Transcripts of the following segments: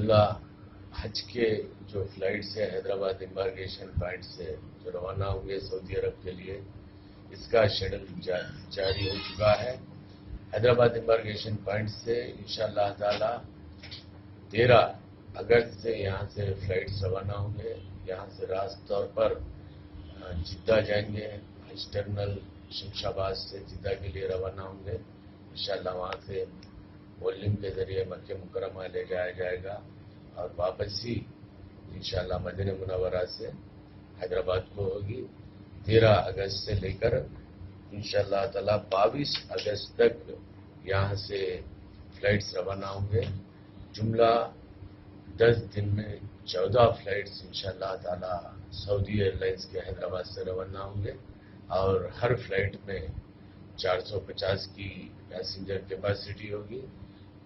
जल्ला हज के जो फ्लाइट्स है हैदराबाद इम्बार्गेशन पॉइंट से जो रवाना होंगे सऊदी अरब के लिए, इसका शेड्यूल जारी हो चुका है। हैदराबाद इम्बार्गेशन पॉइंट से इंशाअल्लाह ताला 13 अगस्त से यहाँ से फ्लाइट्स रवाना होंगे। यहाँ से रास्त तौर पर जिद्दा जाएंगे, हज टर्मिनल शमशाबाद से जिद्दा के लिए रवाना होंगे। इंशाअल्लाह वहाँ से बोलिंग के जरिए मक्के मुकरमा ले जाया जाएगा और वापसी इंशाअल्लाह मदीना मुनव्वरा से हैदराबाद को होगी। 13 अगस्त से लेकर इंशाअल्लाह ताला 22 अगस्त तक यहाँ से फ्लाइट्स रवाना होंगे। जुमला 10 दिन में 14 फ्लाइट्स इंशाअल्लाह ताला सऊदी एयरलाइंस के हैदराबाद से रवाना होंगे और हर फ्लाइट में 450 की पैसेंजर कैपेसिटी होगी।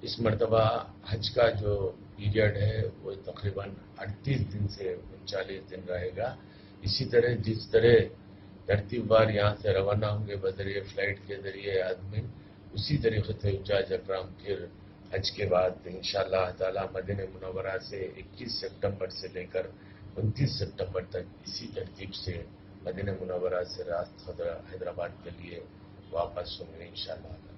इस मरतबा हज का जो पीरियड है वो तकरीबन 38 दिन से 39 दिन रहेगा। इसी तरह जिस तरह तरतीबवार यहाँ से रवाना होंगे बजरिए फ्लाइट के जरिए आदमी, उसी तरीके से हुज्जाज अकराम फिर हज के बाद इंशाअल्लाह ताला मदीना मुनव्वरा से 21 सितंबर से लेकर 29 सितंबर तक इसी तरतीब से मदीना मुनव्वरा से रास्त हैदराबाद के लिए वापस होंगे इंशाअल्लाह।